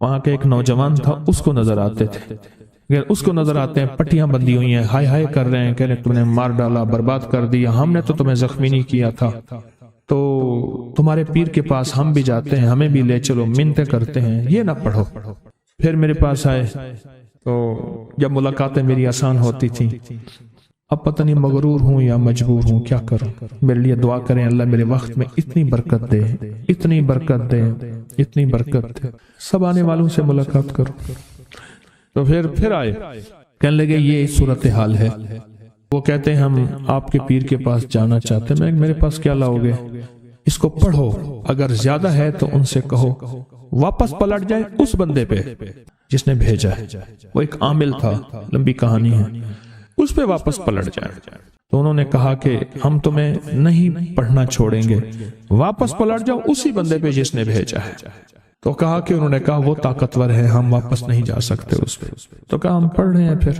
وہاں کے ایک نوجوان تھا، اس کو نظر آتے تھے، اگر اس کو نظر آتے ہیں پٹیاں بندی ہوئی ہیں، ہائے ہائے کر رہے ہیں، کہہ رہے ہیں تم نے مار ڈالا، برباد کر دیا، ہم نے تو تمہیں زخمی نہیں کیا تھا، تو تمہارے پیر کے پاس ہم بھی جاتے ہیں، ہمیں بھی لے چلو، منتیں کرتے ہیں، یہ نہ پڑھو۔ پھر میرے پاس آئے تو جب ملاقاتیں میری آسان ہوتی تھیں، اب پتہ نہیں مغرور ہوں یا مجبور ہوں، کیا کروں، میرے لیے دعا کریں اللہ میرے وقت میں اتنی برکت دے، اتنی برکت دے، اتنی برکت دے، سب آنے والوں سے ملاقات کرو۔ تو پھر آئے، کہنے لگے یہ صورتحال ہے، وہ کہتے ہیں ہم آپ کے پیر کے پاس جانا چاہتے ہیں۔ میں میرے پاس کیا لاؤ گے؟ اس کو پڑھو، اگر زیادہ ہے تو ان سے کہو واپس پلٹ جائے اس بندے پہ جس نے بھیجا ہے، وہ ایک عامل تھا، لمبی کہانی ہے، اس پہ واپس پلٹ جائے۔ تو انہوں نے کہا کہ ہم تمہیں نہیں پڑھنا چھوڑیں گے، واپس پلٹ جاؤ اسی بندے پہ جس نے بھیجا ہے۔ تو کہا کہ انہوں نے کہا وہ طاقتور ہے، ہم واپس نہیں جا سکتے اس پہ۔ تو کہا ہم پڑھ رہے ہیں۔ پھر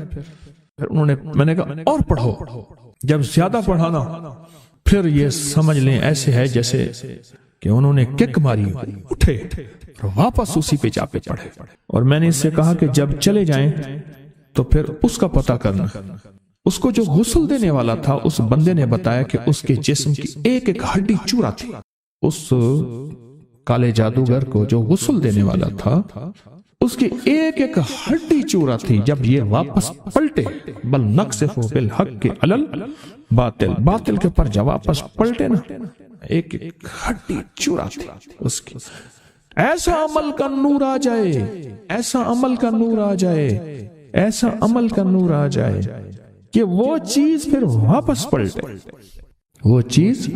انہوں نے، میں نے کہا اور پڑھو، جب زیادہ پڑھا نا پھر یہ سمجھ لیں ایسے ہے جیسے کہ انہوں نے کک ماری، اٹھے اور واپس اسی پہ جا کے پڑھے۔ اور میں نے اس سے کہا کہ جب چلے جائیں تو پھر اس کا پتہ کرنا۔ اس کو جو غسل دینے والا تھا اس بندے نے بتایا کہ اس کے جسم کی ایک ایک ہڈی چورا تھی۔ اس کالے جادوگر کو جو غسل دینے والا تھا اس کی ایک ایک ہڈی چورا تھی۔ جب یہ واپس پلٹے، بل نقصف بالحق علل باطل، باطل کے پر جب واپس پلٹے نا، ایک ایک ہڈی چورا تھی اس کی۔ ایسا عمل کا نور آ جائے، ایسا عمل کا نور آ جائے، ایسا عمل کا نور آ جائے کہ وہ چیز پھر واپس پلٹے، وہ چیز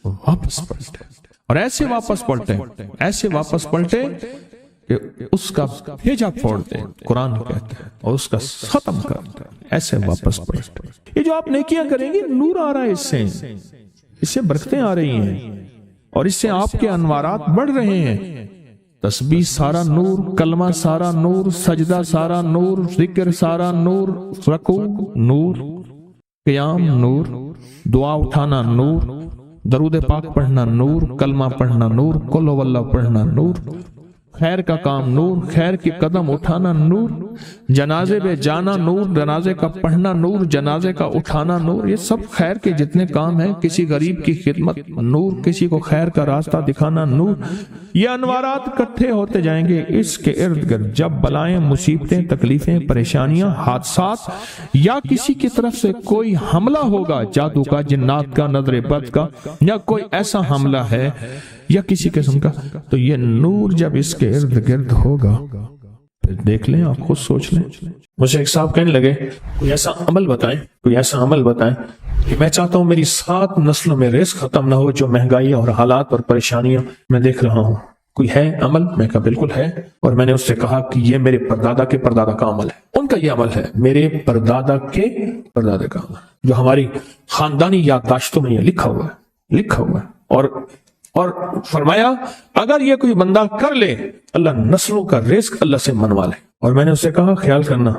واپس پلٹے، اور ایسے واپس پلٹے، ایسے واپس پلٹے کہ اس کا بھیجا پھوڑ دے، قرآن کہتا ہے، اور اس کا ختم کرتا ہے، ایسے واپس پلٹے۔ یہ جو آپ نیکیاں کریں گے نور آ رہا ہے، اس سے برکتیں آ رہی ہیں، اور اس سے آپ کے انوارات بڑھ رہے ہیں۔ تسبیح سارا نور، کلمہ سارا نور، سجدہ سارا نور، ذکر سارا نور، رکوع نور، قیام نور، دعا اٹھانا نور، درود پاک پڑھنا نور، کلمہ پڑھنا نور، قل ہو اللہ پڑھنا نور، خیر کا کام نور، خیر کی قدم اٹھانا نور، جنازے پہ جانا نور، جنازے کا پڑھنا نور، جنازے کا اٹھانا نور، یہ سب خیر کے جتنے کام ہیں، کسی غریب کی خدمت نور، کسی کو خیر کا راستہ دکھانا نور، یہ انوارات اکٹھے ہوتے جائیں گے اس کے ارد گرد۔ جب بلائیں، مصیبتیں، تکلیفیں، پریشانیاں، حادثات یا کسی کی طرف سے کوئی حملہ ہوگا، جادو کا، جنات کا، نظر بد کا، یا کوئی ایسا حملہ ہے یا کسی قسم کا، تو یہ نور جب اس کے ارد گرد ہوگا، پھر دیکھ لیں، آپ خود سوچ لیں۔ مجھے ایک صاحب کہنے لگے کوئی ایسا عمل بتائیں، کوئی ایسا عمل بتائیں کہ میں چاہتا ہوں میری 7 نسلوں میں رزق ختم نہ ہو، جو مہنگائی اور حالات اور پریشانیاں میں دیکھ رہا ہوں، کوئی ہے عمل؟ میں کہا بالکل ہے، اور میں نے اس سے کہا کہ یہ میرے پردادا کے پردادا کا عمل ہے، ان کا یہ عمل ہے، میرے پردادا کے پردادا کا عمل، جو ہماری خاندانی یادداشتوں میں یہ لکھا ہوا ہے، لکھا ہوا ہے۔ اور فرمایا اگر یہ کوئی بندہ کر لے، اللہ نسلوں کا رزق اللہ سے منوا لے۔ اور میں نے اس سے کہا خیال کرنا،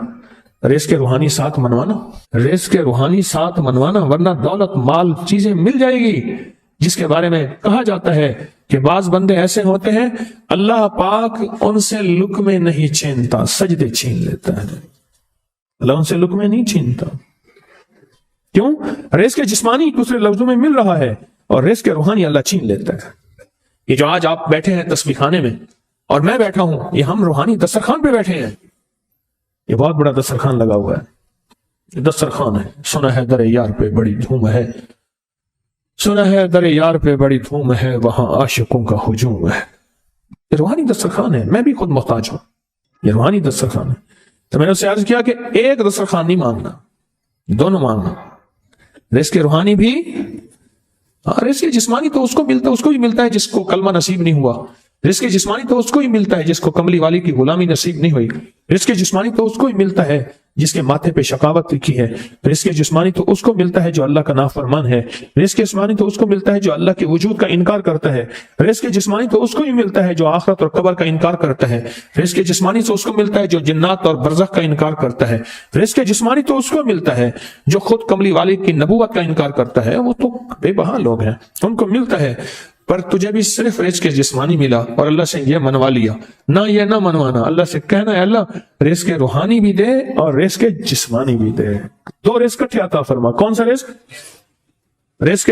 رزق کے روحانی ساتھ منوانا، رزق کے روحانی ساتھ منوانا، ورنہ دولت، مال، چیزیں مل جائے گی، جس کے بارے میں کہا جاتا ہے کہ بعض بندے ایسے ہوتے ہیں اللہ پاک ان سے لقمے نہیں چھینتا، سجدے چھین لیتا ہے۔ اللہ ان سے لقمے نہیں چھینتا، کیوں؟ رزق جسمانی دوسرے لفظوں میں مل رہا ہے، اور رزق روحانی اللہ چھین لیتا ہے۔ یہ جو آج آپ بیٹھے ہیں تسبیح خانے میں اور میں بیٹھا ہوں، یہ ہم روحانی دسترخوان پہ بیٹھے ہیں، یہ بہت بڑا دسترخوان لگا ہوا ہے، دسترخوان ہے۔ سنا ہے در یار پہ بڑی دھوم ہے، سنا ہے در یار پہ بڑی دھوم ہے، وہاں عاشقوں کا ہجوم ہے۔ یہ روحانی دسترخوان ہے، میں بھی خود محتاج ہوں، یہ روحانی دسترخوان ہے۔ تو میں نے اس سے عرض کیا کہ ایک دسترخوان نہیں مانگنا، دونوں مانگنا، رزق روحانی بھی، رزق جسمانی تو اس کو ملتا ہے، اس کو ہی ملتا ہے جس کو کلمہ نصیب نہیں ہوا، رزق جسمانی تو اس کو ہی ملتا ہے جس کو کملی والی کی غلامی نصیب نہیں ہوئی، رزق جسمانی تو اس کو ہی ملتا ہے جس کے ماتھے پہ شقاوت لکھی ہے، رزق جسمانی تو اس کو ملتا ہے جو اللہ کا نافرمان ہے، رزق جسمانی تو اس کو ملتا ہے جو اللہ کے وجود کا انکار کرتا ہے، رزق جسمانی تو اس کو ہی ملتا ہے جو آخرت اور قبر کا انکار کرتا ہے، رزق جسمانی تو اس کو ملتا ہے جو جنات اور برزخ کا انکار کرتا ہے، رزق جسمانی تو اس کو ملتا ہے جو خود کملی والی کی نبوت کا انکار کرتا ہے، وہ تو بے بہا لوگ ہیں، ان کو ملتا ہے۔ پر تجھے بھی صرف رزق جسمانی ملا اور اللہ سے یہ منوا لیا، نہ یہ نہ منوانا، اللہ سے کہنا ہے اللہ رزق روحانی بھی دے اور رزق جسمانی بھی دے، دو رزق اکٹھے عطا فرما۔ کون سا رزق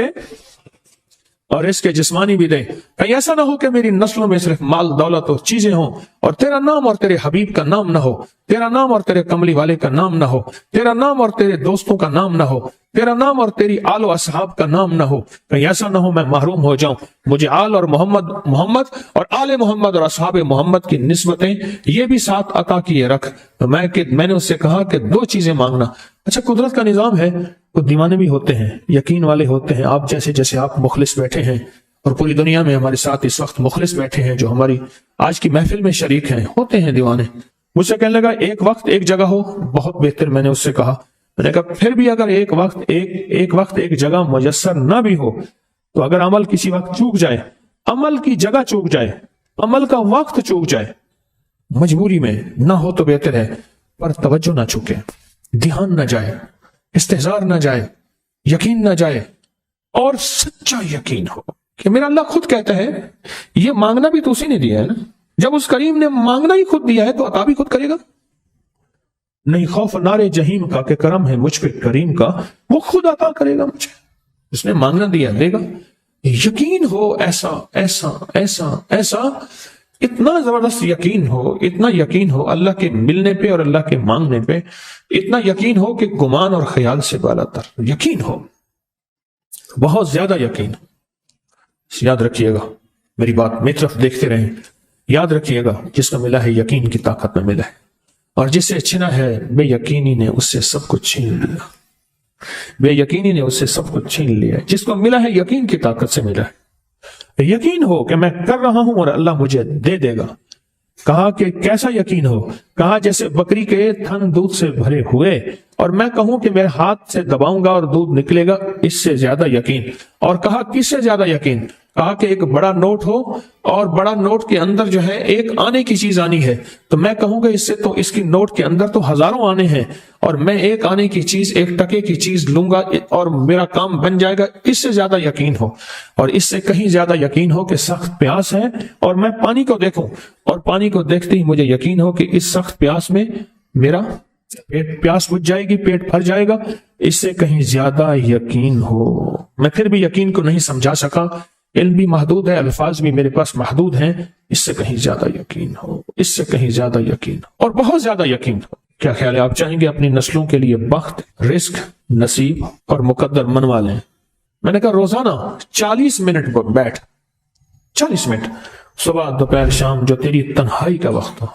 اور رزق جسمانی بھی دے۔ کہیں ایسا نہ ہو کہ میری نسلوں میں صرف مال دولت اور چیزیں ہوں اور تیرا نام اور تیرے حبیب کا نام نہ ہو، تیرا نام اور تیرے کملی والے کا نام نہ ہو، تیرا نام اور تیرے دوستوں کا نام نہ ہو، تیرا نام اور تیری آل و اصحاب کا نام نہ ہو۔ کہیں ایسا نہ ہو میں محروم ہو جاؤں۔ مجھے آل اور محمد اور آل محمد اور اصحاب محمد کی نسبتیں یہ بھی ساتھ عطا کیے رکھ۔ تو میں نے اس سے کہا کہ دو چیزیں مانگنا۔ اچھا قدرت کا نظام ہے، کچھ دیوانے بھی ہوتے ہیں، یقین والے ہوتے ہیں، آپ جیسے آپ مخلص بیٹھے ہیں اور پوری دنیا میں ہمارے ساتھ اس وقت مخلص بیٹھے ہیں جو ہماری آج کی محفل میں شریک ہیں، ہوتے ہیں دیوانے۔ مجھ سے کہنے لگا ایک وقت ایک جگہ ہو بہت بہتر۔ میں نے اس سے کہا، میں نے کہا پھر بھی اگر ایک وقت ایک جگہ میسر نہ بھی ہو تو اگر عمل کسی وقت چوک جائے، عمل کی جگہ چوک جائے، عمل کا وقت چوک جائے، مجبوری میں نہ ہو تو بہتر ہے، پر توجہ نہ چوکے، دھیان نہ جائے، استحضار نہ جائے، یقین نہ جائے، اور سچا یقین ہو کہ میرا اللہ خود کہتا ہے یہ مانگنا بھی تو اسی نے دیا ہے نا، جب اس کریم نے مانگنا ہی خود دیا ہے تو عطا بھی خود کرے گا۔ نہیں خوف نارے جہیم کا کہ کرم ہے مجھ پہ کریم کا، وہ خود عطا کرے گا مجھے، اس نے مانگنا دیا دے گا۔ یقین ہو ایسا ایسا ایسا ایسا، اتنا زبردست یقین ہو، اتنا یقین ہو اللہ کے ملنے پہ اور اللہ کے مانگنے پہ، اتنا یقین ہو کہ گمان اور خیال سے بالا تر یقین ہو، بہت زیادہ یقین۔ یاد رکھیے گا میری بات، میری طرف دیکھتے رہیں، یاد رکھیے گا جس کو ملا ہے یقین کی طاقت میں ملا ہے، اور جس سے چھنا ہے بے یقینی نے اس سے سب کچھ چھین لیا، بے یقینی نے اس سے سب کچھ چھین لیا۔ جس کو ملا ہے یقین کی طاقت سے ملا ہے، یقین ہو کہ میں کر رہا ہوں اور اللہ مجھے دے دے گا۔ کہا کہ کیسا یقین ہو؟ کہا جیسے بکری کے تھن دودھ سے بھرے ہوئے اور میں کہوں کہ میرے ہاتھ سے دباؤں گا اور دودھ نکلے گا، اس سے زیادہ یقین۔ اور کہا کس سے زیادہ یقین؟ کہا کہ ایک بڑا نوٹ ہو اور بڑا نوٹ کے اندر جو ہے ایک آنے کی چیز آنی ہے، تو میں کہوں گا اس سے تو اس کی نوٹ کے اندر تو ہزاروں آنے ہیں، اور میں ایک آنے کی چیز، ایک ٹکے کی چیز لوں گا اور میرا کام بن جائے گا۔ اس سے زیادہ یقین ہو، اور اس سے کہیں زیادہ یقین ہو کہ سخت پیاس ہے اور میں پانی کو دیکھوں اور پانی کو دیکھتے ہی مجھے یقین ہو کہ اس سخت پیاس میں میرا پیاس بجھ جائے گی، پیٹ بھر جائے گا۔ اس سے کہیں زیادہ یقین ہو۔ میں پھر بھی یقین کو نہیں سمجھا سکا، علم بھی محدود ہے، الفاظ بھی میرے پاس محدود ہیں۔ اس سے کہیں زیادہ یقین ہو، اس سے کہیں زیادہ یقین ہو، اور بہت زیادہ یقین ہو۔ کیا خیال ہے آپ چاہیں گے اپنی نسلوں کے لیے بخت، رزق، نصیب اور مقدر منوا لیں؟ میں نے کہا روزانہ 40 منٹ بیٹھ، 40 منٹ صبح دوپہر شام، جو تیری تنہائی کا وقت ہو،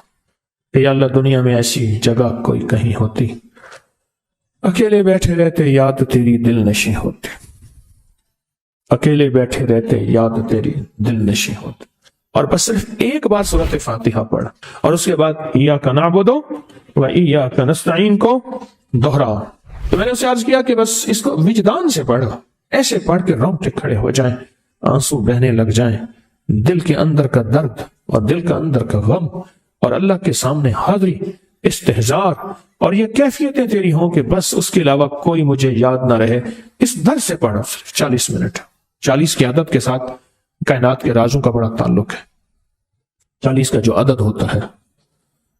کہ یا اللہ دنیا میں ایسی جگہ کوئی کہیں ہوتی، اکیلے بیٹھے رہتے یاد تیری دل نشیں ہوتی، اکیلے بیٹھے رہتے یاد تیری دل نشیں ہوتی، اور بس صرف ایک بار سورۃ فاتحہ پڑھ، اور اس کے بعد ایاک نعبد و ایاک نستعین کو دہراؤ۔ تو میں نے اسے عرض کیا کہ بس اس کو وجدان سے پڑھو، ایسے پڑھ کے رونگٹے کھڑے ہو جائیں، آنسو بہنے لگ جائیں، دل کے اندر کا درد اور دل کا اندر کا غم اور اللہ کے سامنے حاضری، استحضار، اور یہ کیفیتیں تیری ہوں کہ بس اس کے علاوہ کوئی مجھے یاد نہ رہے۔ اس در سے پڑھو 40 منٹ۔ 40 کی عدد کے ساتھ کائنات کے رازوں کا بڑا تعلق ہے۔ 40 کا جو عدد ہوتا ہے،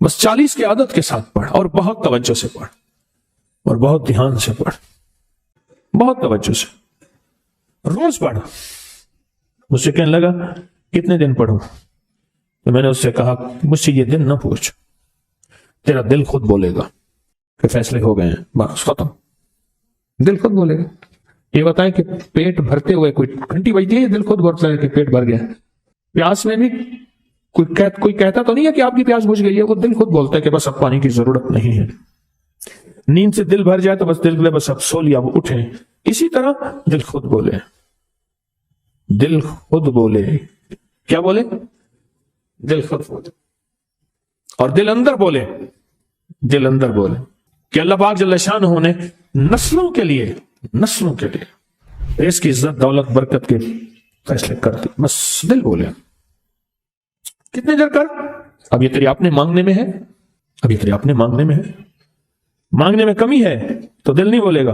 بس 40 کے عدد کے ساتھ پڑھ، اور بہت توجہ سے پڑھ، اور بہت دھیان سے پڑھ، بہت توجہ سے روز پڑھ۔ مجھ سے کہنے لگا کتنے دن پڑھوں؟ تو میں نے اس سے کہا مجھ سے یہ دن نہ پوچھ، تیرا دل خود بولے گا کہ فیصلے ہو گئے ہیں، بس ختم، دل خود بولے گا۔ یہ بتائیں کہ پیٹ بھرتے ہوئے کوئی گھنٹی بجتی ہے، دل خود بھرتا ہے کہ پیٹ بھر گیا۔ پیاس میں بھی کوئی کہتا تو نہیں ہے کہ آپ کی پیاس بجھ گئی ہے، وہ دل خود بولتا ہے کہ بس اب پانی کی ضرورت نہیں ہے۔ نیند سے دل بھر جائے تو بس دل بس اب سو لیا، وہ اٹھے۔ اسی طرح دل خود بولے، دل خود بولے، کیا بولے؟ دل خود بولے، اور دل اندر بولے، دل اندر بولے کہ اللہ پاک جل شانہ نے نسلوں کے لیے اس کی عزت، دولت، برکت کے فیصلے کر دی، بس دل بولے۔ کتنے دیر کر؟ اب یہ تیری اپنے مانگنے میں ہے، اب یہ تیری اپنے مانگنے میں ہے۔ مانگنے میں کمی ہے تو دل نہیں بولے گا،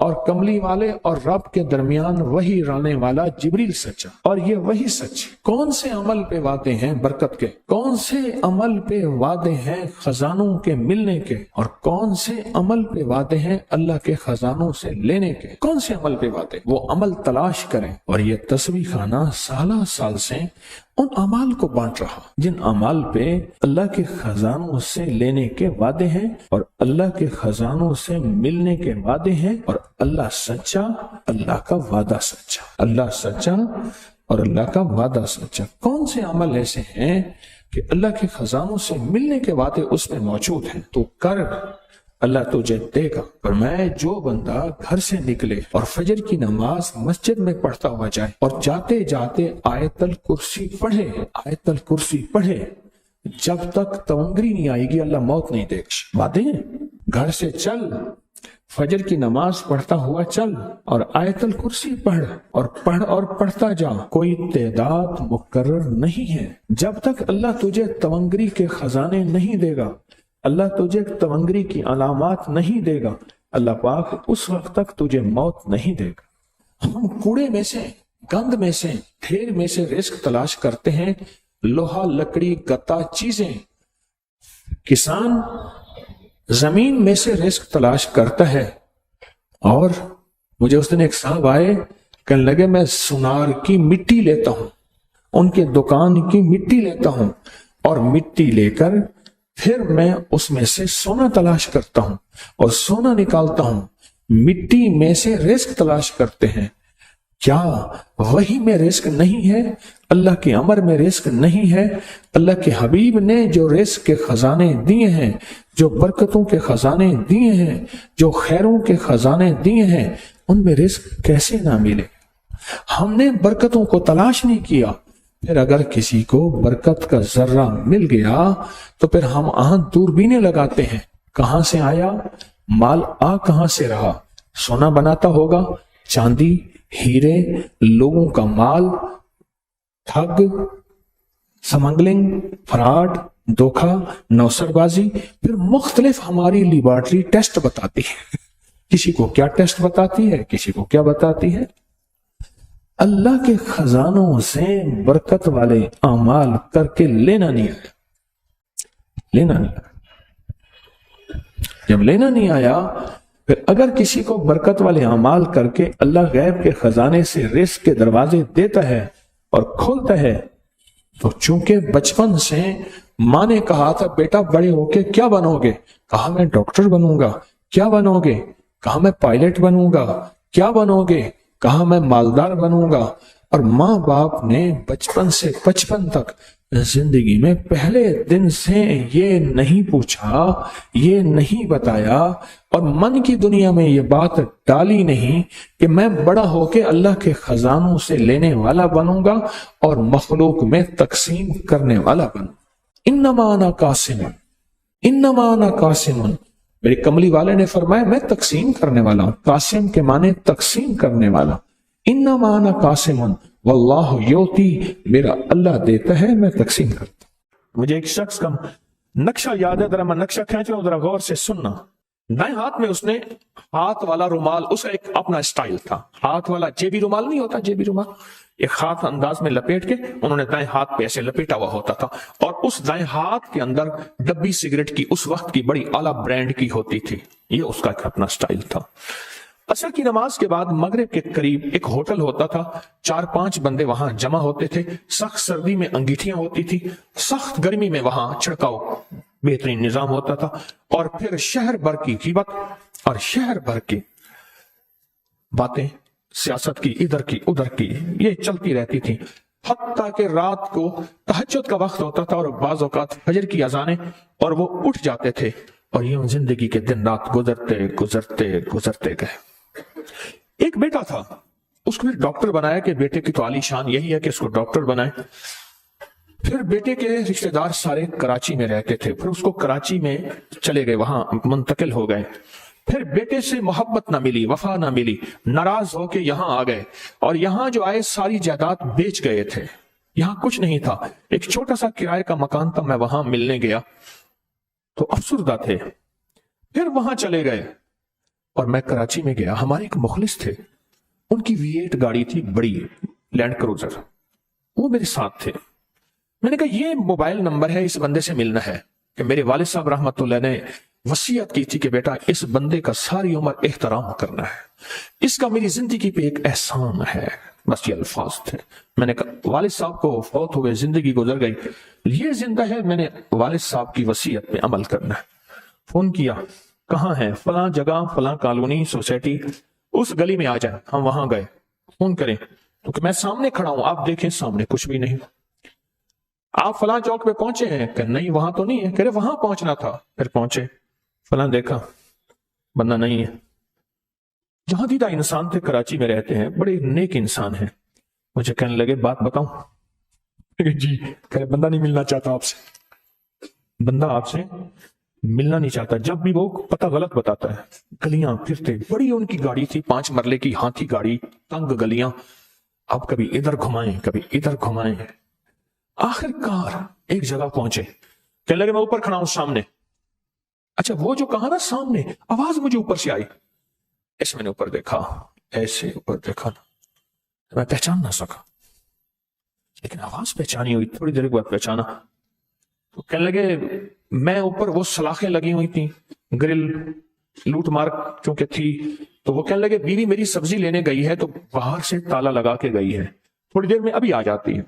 اور کملی والے اور رب کے درمیان وہی لانے والا جبریل سچا، اور یہ وہی سچ۔ کون سے عمل پہ وعدے ہیں برکت کے، کون سے عمل پہ وعدے ہیں خزانوں کے ملنے کے، اور کون سے عمل پہ وعدے ہیں اللہ کے خزانوں سے لینے کے؟ کون سے عمل پہ وعدے؟ وہ عمل تلاش کریں۔ اور یہ تسبیح خانہ سالہ سال سے ان اعمال کو بانٹ رہا جن اعمال پہ اللہ کے خزانوں سے لینے کے وعدے ہیں اور اللہ کے خزانوں سے ملنے کے وعدے ہیں، اور اللہ سچا، اللہ کا وعدہ سچا، اللہ سچا اور اللہ کا وعدہ سچا۔ کون سے عمل ایسے ہیں کہ اللہ کے خزانوں سے ملنے کے وعدے اس میں موجود ہیں؟ تو کر، اللہ تجھے دے گا۔ فرمایا جو بندہ گھر سے نکلے اور فجر کی نماز مسجد میں پڑھتا ہوا جائے اور جاتے جاتے آیت الکرسی پڑھے، آیت الکرسی پڑھے، جب تک تونگری نہیں آئے گی اللہ موت نہیں دے گا۔ وعدے ہیں، گھر سے چل، فجر کی نماز پڑھتا ہوا چل اور آیت الکرسی پڑھ اور پڑھتا جا۔ کوئی تعداد مقرر نہیں ہے جب تک اللہ تجھے تونگری کے خزانے نہیں دے گا، اللہ تجھے تونگری کی علامات نہیں دے گا، اللہ پاک اس وقت تک تجھے موت نہیں دے گا۔ ہم کوڑے میں سے، گند میں سے، ڈھیر میں سے رزق تلاش کرتے ہیں، لوہا، لکڑی، گتا چیزیں۔ کسان زمین میں سے رزق تلاش کرتا ہے، اور مجھے اس دن ایک صاحب آئے، کہنے لگے میں سونار کی مٹی لیتا ہوں، ان کے دکان کی مٹی لیتا ہوں، اور مٹی لے کر پھر میں اس میں سے سونا تلاش کرتا ہوں اور سونا نکالتا ہوں۔ مٹی میں سے رزق تلاش کرتے ہیں۔ کیا وہی میں رزق نہیں ہے؟ اللہ کے امر میں رزق نہیں ہے؟ اللہ کے حبیب نے جو رزق کے خزانے دیے ہیں، جو برکتوں کے خزانے دیے ہیں، جو خیروں کے خزانے دیے ہیں، ان میں رزق کیسے نہ ملے؟ ہم نے برکتوں کو تلاش نہیں کیا۔ پھر اگر کسی کو برکت کا ذرہ مل گیا تو پھر ہم دوربینیں لگاتے ہیں، کہاں سے آیا مال، کہاں سے رہا؟ سونا بناتا ہوگا، چاندی، ہیرے، لوگوں کا مال، ٹھگ، سمگلنگ، فراڈ، دھوکہ، نوسر بازی۔ پھر مختلف ہماری لیبارٹری ٹیسٹ بتاتی ہے، کسی کو کیا ٹیسٹ بتاتی ہے، کسی کو کیا بتاتی ہے۔ اللہ کے خزانوں سے برکت والے اعمال کر کے لینا نہیں آیا۔ جب لینا نہیں آیا، پھر اگر کسی کو برکت والے اعمال کر کے اللہ غیب کے خزانے سے رزق کے دروازے دیتا ہے اور کھولتا ہے، تو چونکہ بچپن سے ماں نے کہا تھا بیٹا بڑے ہو کے کیا بنو گے، کہا میں ڈاکٹر بنوں گا۔ کیا بنو گے؟ کہا میں پائلٹ بنوں گا۔ کیا بنو گے؟ کہا میں مالدار بنوں گا۔ اور ماں باپ نے بچپن سے 55 تک زندگی میں پہلے دن سے یہ نہیں پوچھا، یہ نہیں بتایا، اور من کی دنیا میں یہ بات ڈالی نہیں کہ میں بڑا ہو کے اللہ کے خزانوں سے لینے والا بنوں گا اور مخلوق میں تقسیم کرنے والا بنوں۔ انما انا قاسم، انما انا قاسم، میرے کملی والے نے فرمایا میں تقسیم کرنے والا ہوں۔ قاسم کے معنی تقسیم کرنے والا۔ انما انا قاسم واللہ یوتی، میرا اللہ دیتا ہے، میں تقسیم کرتا ہوں۔ مجھے ایک شخص کا نقشہ یاد ہے، ذرا میں نقشہ کھینچ رہا ہوں، ذرا غور سے سننا۔ دائیں ہاتھ میں اس نے ہاتھ والا رومال، اس کا ایک اپنا سٹائل تھا، ہاتھ والا جیبی رومال نہیں ہوتا، جیبی رومال ایک ہاتھ انداز میں لپیٹ کے انہوں نے دائیں ہاتھ پہ ایسے لپیٹا ہوا ہوتا تھا، اور اس دائیں ہاتھ کے اندر ڈبی سگریٹ کی اس وقت کی بڑی اعلیٰ برانڈ کی ہوتی تھی، یہ اس کا اپنا سٹائل تھا۔ عصر کی نماز کے بعد مغرب کے قریب ایک ہوٹل ہوتا تھا، 4-5 بندے وہاں جمع ہوتے تھے، سخت سردی میں انگیٹھیاں ہوتی تھی، سخت گرمی میں وہاں چھڑکاؤ بہترین نظام ہوتا تھا، اور پھر شہر بھر کی غیبت اور شہر بھر کی باتیں، سیاست کی، ادھر کی ادھر کی، یہ چلتی رہتی تھی، حتیٰ کہ رات کو تہجد کا وقت ہوتا تھا اور بعض اوقات فجر کی اذانیں، اور وہ اٹھ جاتے تھے، اور یوں زندگی کے دن رات گزرتے گزرتے گزرتے گئے۔ ایک بیٹا تھا، اس کو ڈاکٹر بنایا کہ بیٹے کی تو عالی شان یہی ہے کہ اس کو ڈاکٹر بنائے۔ پھر بیٹے کے رشتہ دار سارے کراچی میں رہتے تھے، پھر اس کو کراچی میں چلے گئے، وہاں منتقل ہو گئے۔ پھر بیٹے سے محبت نہ ملی، وفا نہ ملی، ناراض ہو کے یہاں آ گئے، اور یہاں جو آئے ساری جائیداد بیچ گئے تھے، یہاں کچھ نہیں تھا، ایک چھوٹا سا کرائے کا مکان تھا، میں وہاں ملنے گیا تو افسردہ تھے۔ پھر وہاں چلے گئے، اور میں کراچی میں گیا. ہمارے ایک مخلص تھے, ان کی V8 گاڑی تھی, بڑی لینڈ کروزر, وہ میرے ساتھ تھے. میں نے کہا یہ موبائل نمبر ہے, اس بندے سے ملنا ہے. کہ میرے والد صاحب رحمت اللہ نے وصیت کی تھی کہ بیٹا اس بندے کا ساری عمر احترام کرنا ہے, اس کا میری زندگی پہ ایک احسان ہے. بس یہ الفاظ تھے. میں نے کہا والد صاحب کو فوت ہوئے, زندگی گزر گئی, یہ زندہ ہے, میں نے والد صاحب کی وصیت پہ عمل کرنا ہے. فون کیا, کہاں ہے؟ فلاں جگہ, فلاں کالونی, سوسائٹی, اس گلی میں آ جائیں. ہم وہاں گئے. فون کریں تو کہ میں سامنے کھڑا ہوں, آپ دیکھیں سامنے کچھ بھی نہیں. آپ فلاں چوک پہ پہنچے ہیں؟ کہ نہیں وہاں تو نہیں ہے. کہہ رہے وہاں پہنچنا تھا. پھر پہنچے, فلاں دیکھا, بندہ نہیں ہے. جہاں دیدہ انسان تھے, کراچی میں رہتے ہیں, بڑے نیک انسان ہیں. مجھے کہنے لگے بات بتاؤں؟ جی. کہہ رہے بندہ نہیں ملنا چاہتا آپ سے, بندہ آپ سے ملنا نہیں چاہتا. جب بھی وہ پتہ غلط بتاتا ہے. گلیاں پھرتے, بڑی ان کی گاڑی تھی, 5 مرلے کی ہاتھی گاڑی, تنگ گلیاں, اب کبھی ادھر گھمائیں کبھی ادھر گھمائیں. آخر کار ایک جگہ پہنچے. کہنے لگے میں اوپر کھڑا ہوں سامنے. اچھا وہ جو کہا نا سامنے, آواز مجھے اوپر سے آئی. ایسے میں نے اوپر دیکھا, ایسے اوپر دیکھا نا, میں پہچان نہ سکا, لیکن آواز پہچانی ہوئی. تھوڑی دیر کے بعد پہچانا. تو کہنے لگے میں اوپر, وہ سلاخیں لگی ہوئی تھیں, گرل لوٹ مار چونکہ تھی, تو وہ کہنے لگے بیوی میری سبزی لینے گئی ہے تو باہر سے تالا لگا کے گئی ہے, تھوڑی دیر میں ابھی آ جاتی ہے.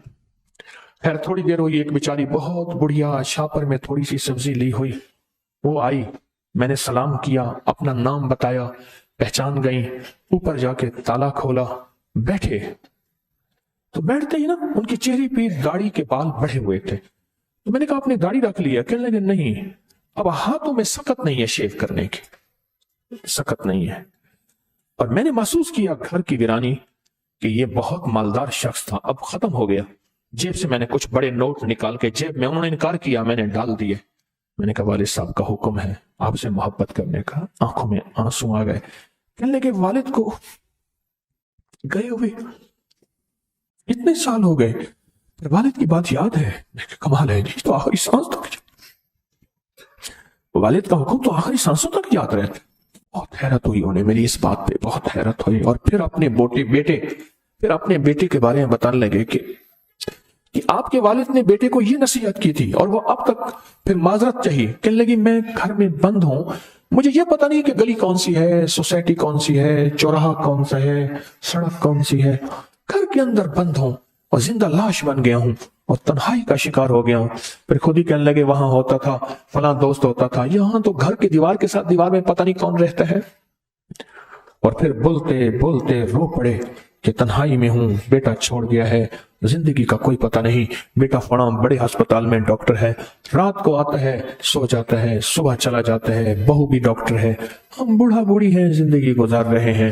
خیر تھوڑی دیر ہوئی, ایک بیچاری بہت بڑھیا شاپر میں تھوڑی سی سبزی لی ہوئی, وہ آئی. میں نے سلام کیا, اپنا نام بتایا, پہچان گئی. اوپر جا کے تالا کھولا, بیٹھے. تو بیٹھتے ہی نا ان کی چہرے پہ داڑھی کے بال بڑھے ہوئے تھے. تو میں نے کہا آپ نے داڑھی رکھ لی ہے؟ کہنے لگے نہیں, اب ہاتھوں میں سکت نہیں ہے شیو کرنے کی, سکت نہیں ہے. اور میں نے محسوس کیا گھر کی ویرانی کہ یہ بہت مالدار شخص تھا, اب ختم ہو گیا. جیب سے میں نے کچھ بڑے نوٹ نکال کے جیب میں, انہوں نے انکار کیا, میں نے ڈال دیے. میں نے کہا والد صاحب کا حکم ہے آپ سے محبت کرنے کا. آنکھوں میں آنسو آ گئے. کہنے لگے والد کو گئے ہوئے اتنے سال ہو گئے, والد کی بات یاد ہے؟ میں کہا کمال ہے جی, تو آخری سانس تک والد کا حکم تو آخری سانسوں تک یاد رہتا. بہت حیرت ہوئی انہیں میری اس بات پہ, بہت حیرت ہوئی. اور پھر اپنے بیٹے کے بارے میں بتانے لگے کہ آپ کے والد نے بیٹے کو یہ نصیحت کی تھی اور وہ اب تک پھر معذرت چاہیے. کہنے لگی میں گھر میں بند ہوں, مجھے یہ پتا نہیں کہ گلی کون سی ہے, سوسائٹی کون سی ہے, چوراہا کون سا ہے, سڑک کون سی ہے. گھر کے اندر بند ہوں اور زندہ لاش بن گیا ہوں اور تنہائی کا شکار ہو گیا ہوں. پھر خود ہی کہنے لگے وہاں ہوتا تھا, فلاں دوست ہوتا تھا, یہاں تو گھر کی دیوار کے ساتھ دیوار میں پتہ نہیں کون رہتا ہے. اور پھر بولتے بولتے رو پڑے کہ تنہائی میں ہوں, بیٹا چھوڑ گیا ہے, زندگی کا کوئی پتہ نہیں. بیٹا فلاں بڑے ہسپتال میں ڈاکٹر ہے, رات کو آتا ہے سو جاتا ہے, صبح چلا جاتا ہے, بہو بھی ڈاکٹر ہے, ہم بوڑھا بوڑھی ہیں زندگی گزار رہے ہیں.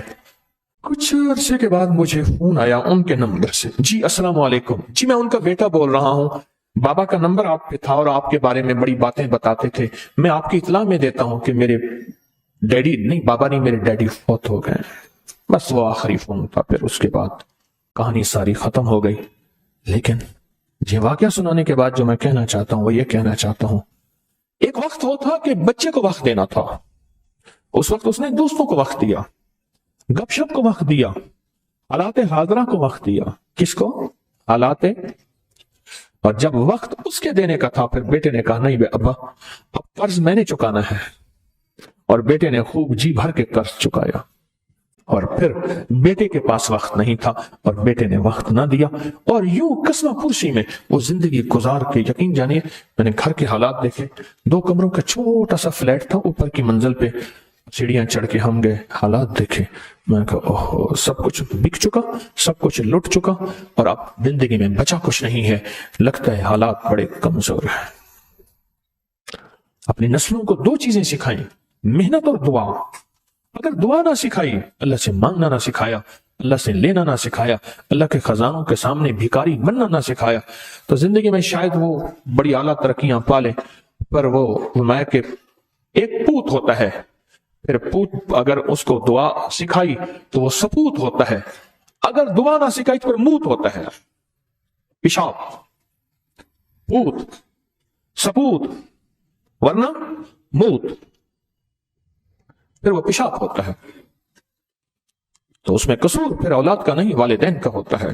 کچھ عرصے کے بعد مجھے فون آیا ان کے نمبر سے. جی السلام علیکم. جی میں ان کا بیٹا بول رہا ہوں, بابا کا نمبر آپ پہ تھا اور آپ کے بارے میں بڑی باتیں بتاتے تھے. میں آپ کی اطلاع میں دیتا ہوں کہ میرے ڈیڈی نہیں, بابا نہیں, میرے ڈیڈی فوت ہو گئے. بس وہ آخری فون تھا. پھر اس کے بعد کہانی ساری ختم ہو گئی. لیکن یہ واقعہ سنانے کے بعد جو میں کہنا چاہتا ہوں وہ یہ کہنا چاہتا ہوں, ایک وقت وہ تھا کہ بچے کو وقت دینا تھا. اس وقت اس نے دوستوں کو وقت دیا, گپ شپ کو وقت دیا, حالات حاضرہ کو وقت دیا. کس کو؟ حالات. اور جب وقت اس کے دینے کا تھا پھر بیٹے نے کہا نہیں ابا اب قرض میں نے چکانا ہے. اور بیٹے نے خوب جی بھر کے قرض چکایا. اور پھر بیٹے کے پاس وقت نہیں تھا اور بیٹے نے وقت نہ دیا. اور یوں قسمہ پرسی میں وہ زندگی گزار کے, یقین جانیے میں نے گھر کے حالات دیکھے. 2 کمروں کا چھوٹا سا فلیٹ تھا, اوپر کی منزل پہ سیڑھیاں چڑھ کے ہم گئے, حالات دیکھے. میں نے کہا اوہ سب کچھ بک چکا, سب کچھ لٹ چکا اور اب زندگی میں بچا کچھ نہیں ہے. لگتا ہے حالات بڑے کمزور ہیں. اپنی نسلوں کو 2 چیزیں سکھائیں, محنت اور دعا. اگر دعا نہ سکھائی, اللہ سے مانگنا نہ سکھایا, اللہ سے لینا نہ سکھایا, اللہ کے خزانوں کے سامنے بھکاری بننا نہ سکھایا, تو زندگی میں شاید وہ بڑی اعلیٰ ترقیاں پالے, پر وہ فرمایا کہ ایک پوت ہوتا ہے, پھر پوت اگر اس کو دعا سکھائی تو وہ سپوت ہوتا ہے, اگر دعا نہ سکھائی تو پھر موت ہوتا ہے. پیشاب, پوت, سپوت, ورنہ موت. پھر وہ پیشاب ہوتا ہے، تو اس میں قصور پھر اولاد کا نہیں والدین کا ہوتا ہے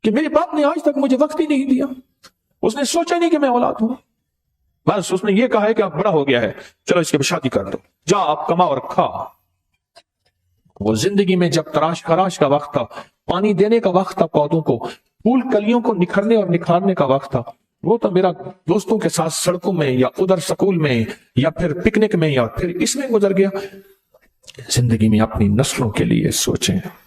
کہ میرے باپ نے آج تک مجھے وقت ہی نہیں دیا، اس نے سوچا نہیں کہ میں اولاد ہوں، بس اس نے یہ کہا ہے کہ اب بڑا ہو گیا ہے چلو اس کی شادی کر دو، جا آپ کما اور کھا۔ وہ زندگی میں جب تراش خراش کا وقت تھا، پانی دینے کا وقت تھا پودوں کو، پھول کلیوں کو نکھرنے اور نکھارنے کا وقت تھا، وہ تو میرا دوستوں کے ساتھ سڑکوں میں یا ادھر سکول میں یا پھر پکنک میں یا پھر اس میں گزر گیا۔ زندگی میں اپنی نسلوں کے لیے سوچیں۔